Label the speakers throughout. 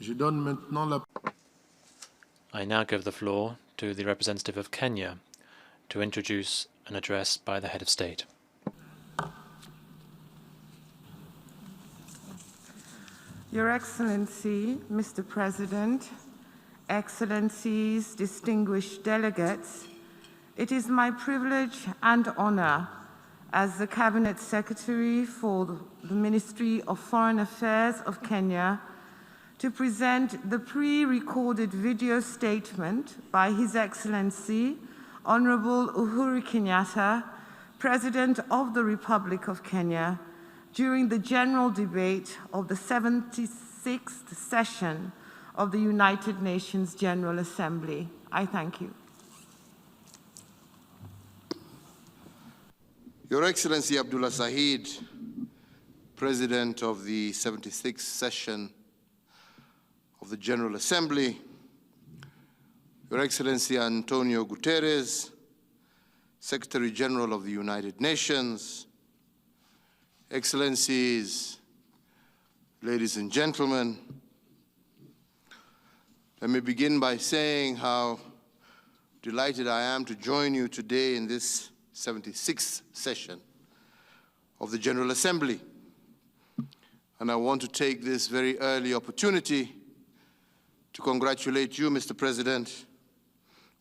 Speaker 1: Je donne maintenant la...
Speaker 2: I now give the floor to the representative of Kenya to introduce an address by the head of state.
Speaker 3: Your Excellency, Mr. President, Excellencies, distinguished delegates, it is my privilege and honor as the Cabinet Secretary for the Ministry of Foreign Affairs of Kenya to present the pre-recorded video statement by His Excellency, Honorable Uhuru Kenyatta, President of the Republic of Kenya, during the general debate of the 76th session of the United Nations General Assembly. I thank you.
Speaker 4: Your Excellency Abdullah Sahid, President of the 76th session of the General Assembly, Your Excellency Antonio Guterres, Secretary General of the United Nations, Excellencies, ladies and gentlemen, let me begin by saying how delighted I am to join you today in this 76th session of the General Assembly. And I want to take this very early opportunity to congratulate you, Mr. President,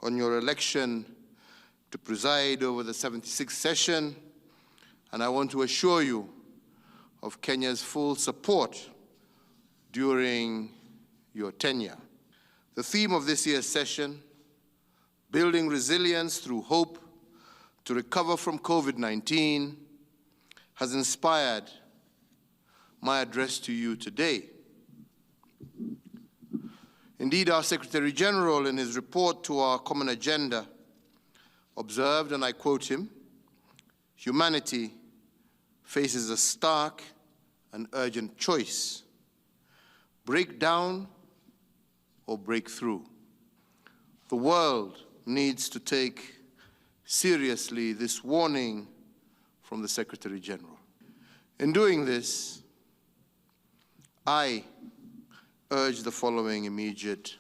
Speaker 4: on your election to preside over the 76th session, and I want to assure you of Kenya's full support during your tenure. The theme of this year's session, Building Resilience Through Hope to Recover from COVID-19, has inspired my address to you today. Indeed, our Secretary General, in his report to our common agenda, observed, and I quote him, "Humanity faces a stark and urgent choice: break down or break through." The world needs to take seriously this warning from the Secretary General. In doing this, I urge the following immediate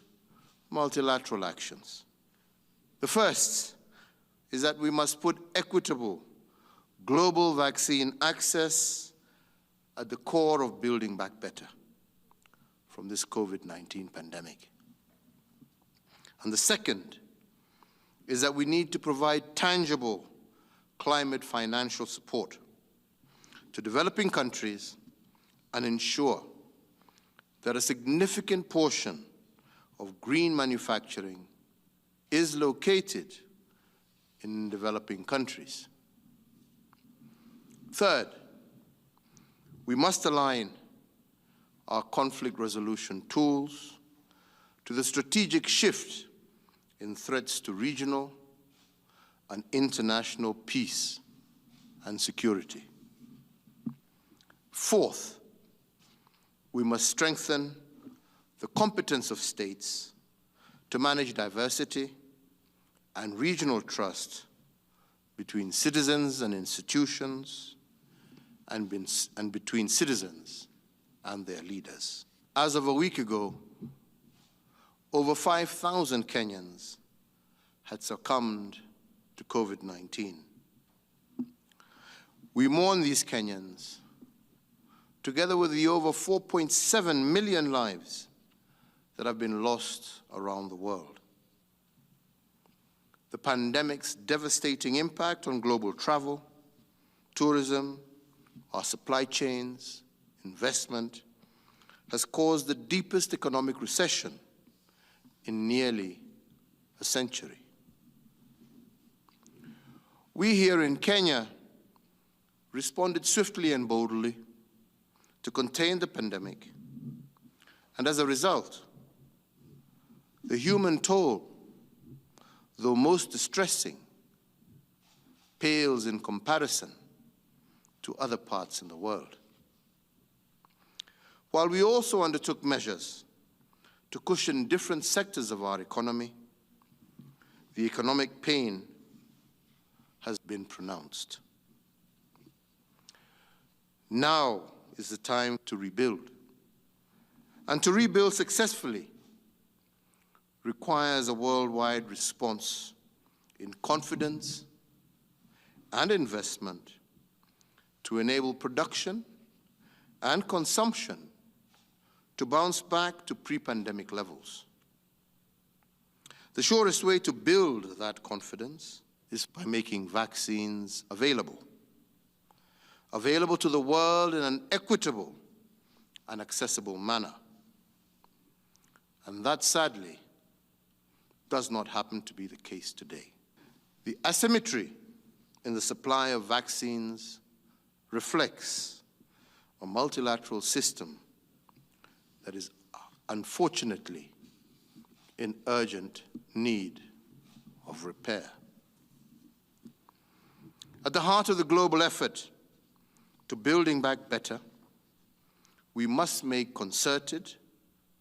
Speaker 4: multilateral actions. The first is that we must put equitable global vaccine access at the core of building back better from this COVID-19 pandemic. And the second is that we need to provide tangible climate financial support to developing countries and ensure that a significant portion of green manufacturing is located in developing countries. Third, we must align our conflict resolution tools to the strategic shift in threats to regional and international peace and security. Fourth, we must strengthen the competence of states to manage diversity and regional trust between citizens and institutions, and between citizens and their leaders. As of a week ago, over 5,000 Kenyans had succumbed to COVID-19. We mourn these Kenyans, together with the over 4.7 million lives that have been lost around the world. The pandemic's devastating impact on global travel, tourism, our supply chains, investment, has caused the deepest economic recession in nearly a century. We here in Kenya responded swiftly and boldly to contain the pandemic, and as a result, the human toll, though most distressing, pales in comparison to other parts in the world. While we also undertook measures to cushion different sectors of our economy, the economic pain has been pronounced. Now is the time to rebuild. And to rebuild successfully requires a worldwide response in confidence and investment to enable production and consumption to bounce back to pre-pandemic levels. The surest way to build that confidence is by making vaccines available to the world in an equitable and accessible manner. And that, sadly, does not happen to be the case today. The asymmetry in the supply of vaccines reflects a multilateral system that is unfortunately in urgent need of repair. At the heart of the global effort to building back better, we must make concerted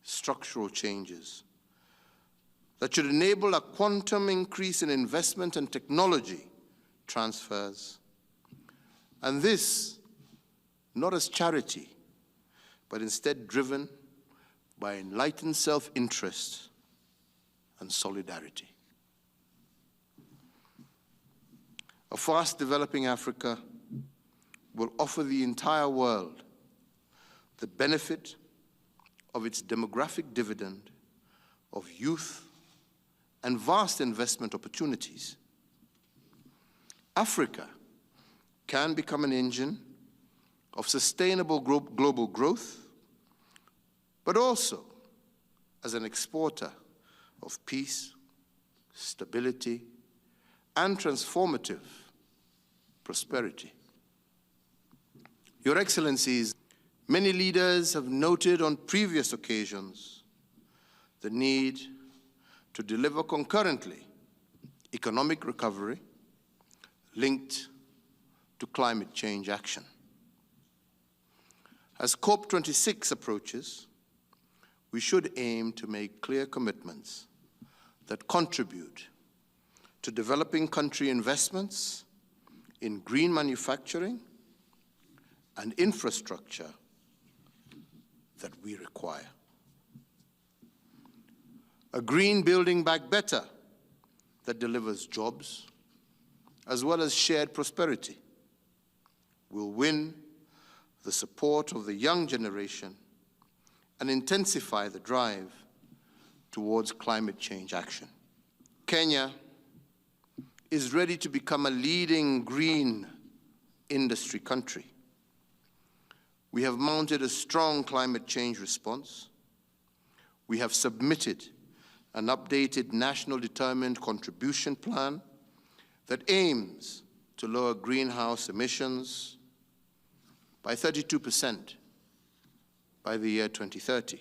Speaker 4: structural changes that should enable a quantum increase in investment and technology transfers, and this not as charity, but instead driven by enlightened self-interest and solidarity. A fast-developing Africa will offer the entire world the benefit of its demographic dividend of youth and vast investment opportunities. Africa can become an engine of sustainable global growth, but also as an exporter of peace, stability, and transformative prosperity. Your Excellencies, many leaders have noted on previous occasions the need to deliver concurrently economic recovery linked to climate change action. As COP26 approaches, we should aim to make clear commitments that contribute to developing country investments in green manufacturing and infrastructure that we require. A green building back better that delivers jobs as well as shared prosperity will win the support of the young generation and intensify the drive towards climate change action. Kenya is ready to become a leading green industry country. We have mounted a strong climate change response. We have submitted an updated national determined contribution plan that aims to lower greenhouse emissions by 32% by the year 2030.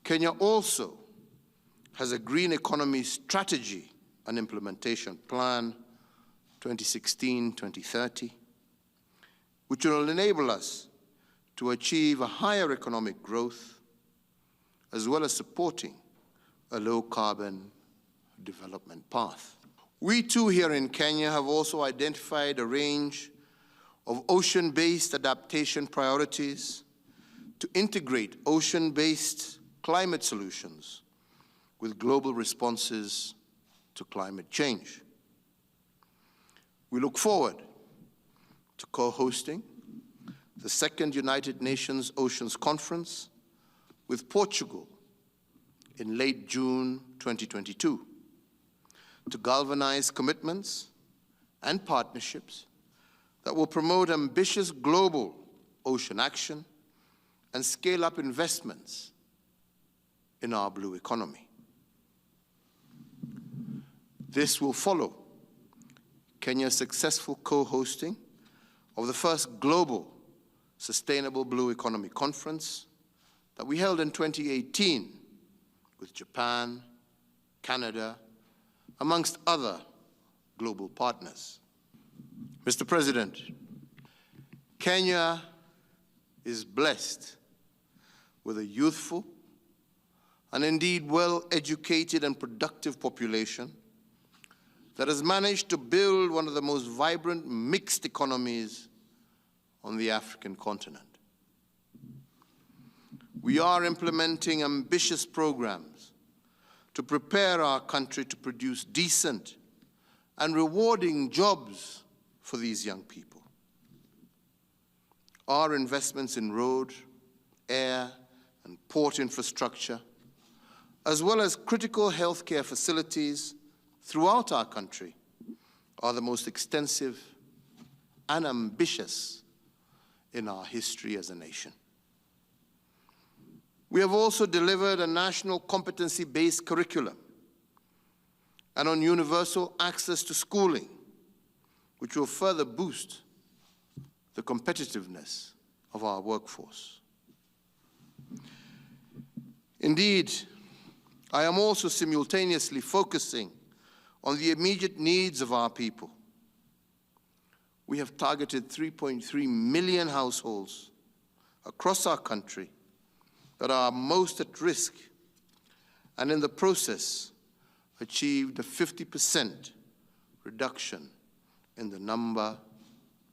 Speaker 4: Kenya also has a green economy strategy and implementation plan 2016-2030, which will enable us to achieve a higher economic growth as well as supporting a low-carbon development path. We too here in Kenya have also identified a range of ocean-based adaptation priorities to integrate ocean-based climate solutions with global responses to climate change. We look forward to co-hosting the second United Nations Oceans Conference with Portugal in late June 2022 to galvanize commitments and partnerships that will promote ambitious global ocean action and scale up investments in our blue economy. This will follow Kenya's successful co-hosting of the first global Sustainable Blue Economy Conference that we held in 2018 with Japan, Canada, amongst other global partners. Mr. President, Kenya is blessed with a youthful and indeed well-educated and productive population that has managed to build one of the most vibrant mixed economies on the African continent. We are implementing ambitious programs to prepare our country to produce decent and rewarding jobs for these young people. Our investments in road, air, and port infrastructure, as well as critical healthcare facilities throughout our country, are the most extensive and ambitious in our history as a nation. We have also delivered a national competency-based curriculum and on universal access to schooling, which will further boost the competitiveness of our workforce. Indeed, I am also simultaneously focusing on the immediate needs of our people. We have targeted 3.3 million households across our country that are most at risk, and in the process achieved a 50% reduction in the number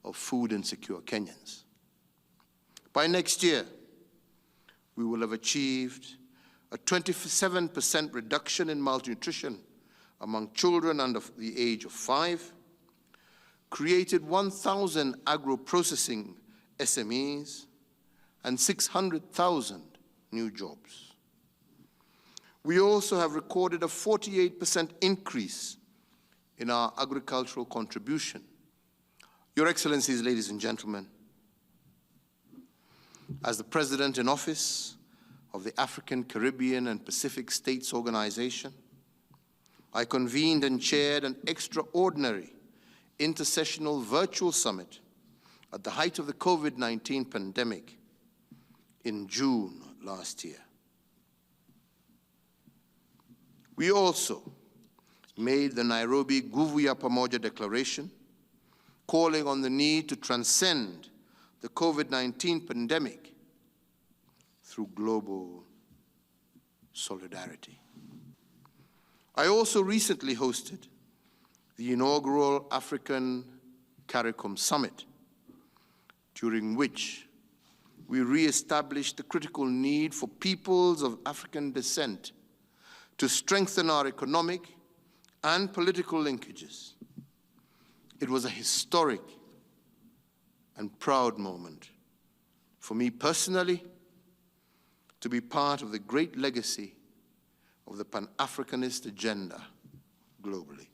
Speaker 4: of food insecure Kenyans. By next year, we will have achieved a 27% reduction in malnutrition among children under the age of 5, created 1,000 agro-processing SMEs, and 600,000 new jobs. We also have recorded a 48% increase in our agricultural contribution. Your Excellencies, ladies and gentlemen, as the President in office of the African, Caribbean, and Pacific States Organization, I convened and chaired an extraordinary intersessional virtual summit at the height of the COVID-19 pandemic in June last year. We also made the Nairobi Nguvu ya Pamoja Declaration, calling on the need to transcend the COVID-19 pandemic through global solidarity. I also recently hosted the inaugural African CARICOM Summit, during which we re-established the critical need for peoples of African descent to strengthen our economic and political linkages. It was a historic and proud moment for me personally to be part of the great legacy of the Pan-Africanist agenda globally.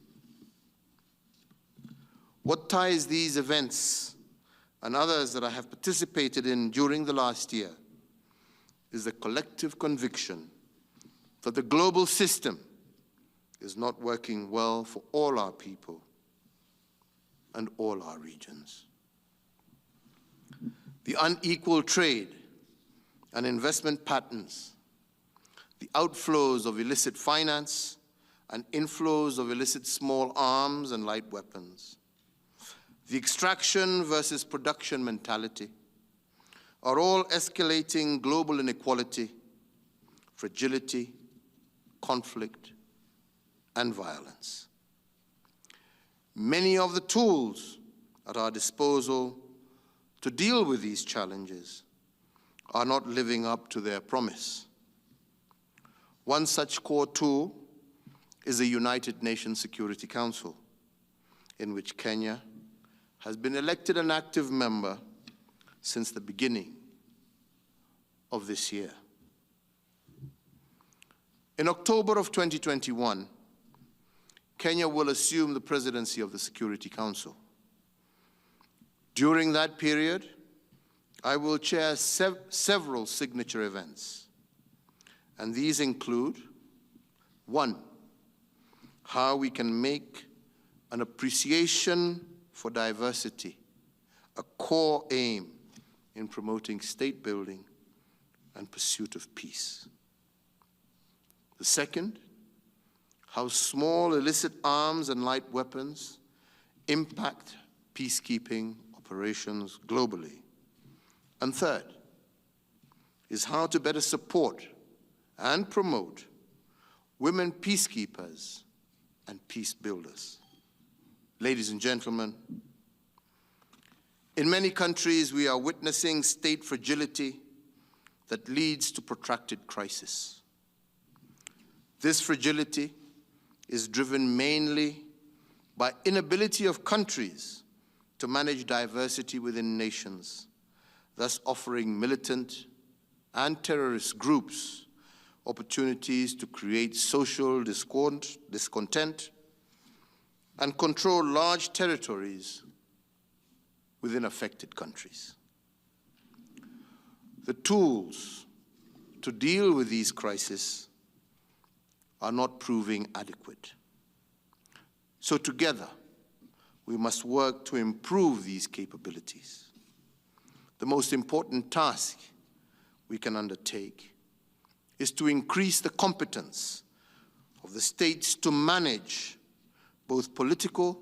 Speaker 4: What ties these events and others that I have participated in during the last year is the collective conviction that the global system is not working well for all our people and all our regions. The unequal trade and investment patterns, the outflows of illicit finance and inflows of illicit small arms and light weapons, the extraction versus production mentality are all escalating global inequality, fragility, conflict, and violence. Many of the tools at our disposal to deal with these challenges are not living up to their promise. One such core tool is the United Nations Security Council, in which Kenya has been elected an active member since the beginning of this year. In October of 2021, Kenya will assume the presidency of the Security Council. During that period, I will chair several signature events, and these include: 1, how we can make an appreciation for diversity a core aim in promoting state building and pursuit of peace. The second, how small illicit arms and light weapons impact peacekeeping operations globally. And third, is how to better support and promote women peacekeepers and peace builders. Ladies and gentlemen, in many countries we are witnessing state fragility that leads to protracted crisis. This fragility is driven mainly by inability of countries to manage diversity within nations, thus offering militant and terrorist groups opportunities to create social discontent and control large territories within affected countries. The tools to deal with these crises are not proving adequate. So together, we must work to improve these capabilities. The most important task we can undertake is to increase the competence of the states to manage both political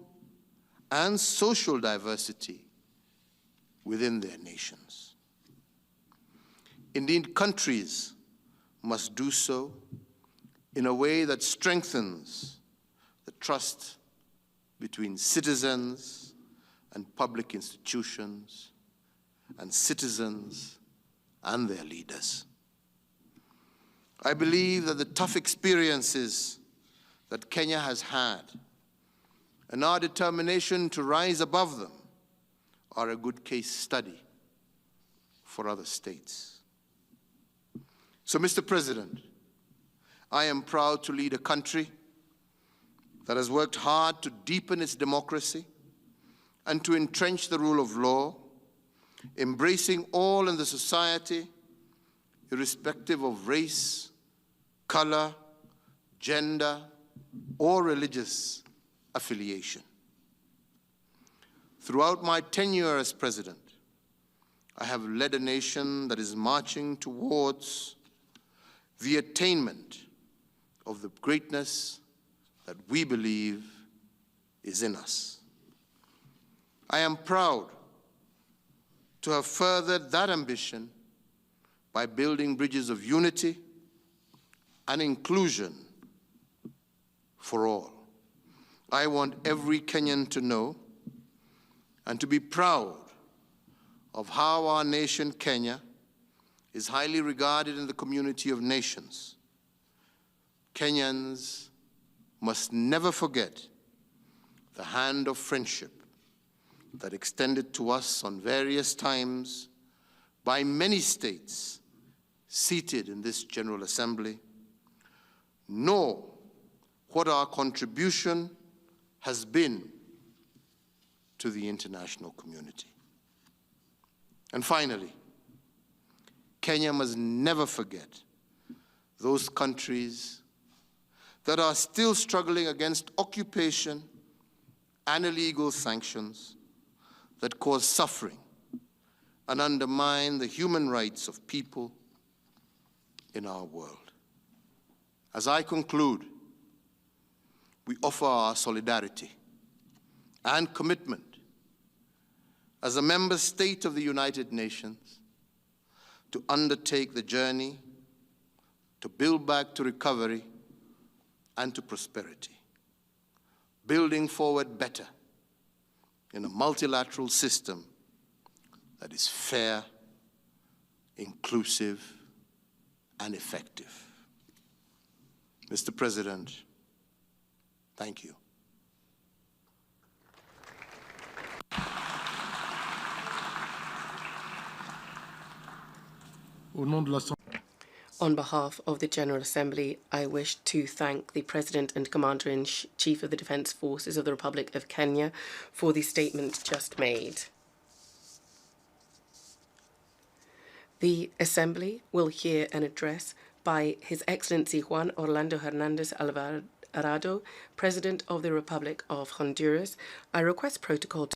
Speaker 4: and social diversity within their nations. Indeed, countries must do so in a way that strengthens the trust between citizens and public institutions, and citizens and their leaders. I believe that the tough experiences that Kenya has had and our determination to rise above them are a good case study for other states. So, Mr. President, I am proud to lead a country that has worked hard to deepen its democracy and to entrench the rule of law, embracing all in the society, irrespective of race, color, gender, or religious affiliation. Throughout my tenure as president, I have led a nation that is marching towards the attainment of the greatness that we believe is in us. I am proud to have furthered that ambition by building bridges of unity and inclusion for all. I want every Kenyan to know and to be proud of how our nation, Kenya, is highly regarded in the community of nations. Kenyans must never forget the hand of friendship that extended to us on various times by many states seated in this General Assembly, nor what our contribution has been to the international community. And finally, Kenya must never forget those countries that are still struggling against occupation and illegal sanctions that cause suffering and undermine the human rights of people in our world. As I conclude, we offer our solidarity and commitment as a member state of the United Nations to undertake the journey to build back to recovery and to prosperity, building forward better in a multilateral system that is fair, inclusive, and effective. Mr. President, thank you.
Speaker 1: On behalf of the General Assembly, I wish to thank the President and Commander-in-Chief of the Defence Forces of the Republic of Kenya for the statement just made. The Assembly will hear an address by His Excellency Juan Orlando Hernandez Alvarado, President of the Republic of Honduras. I request protocol to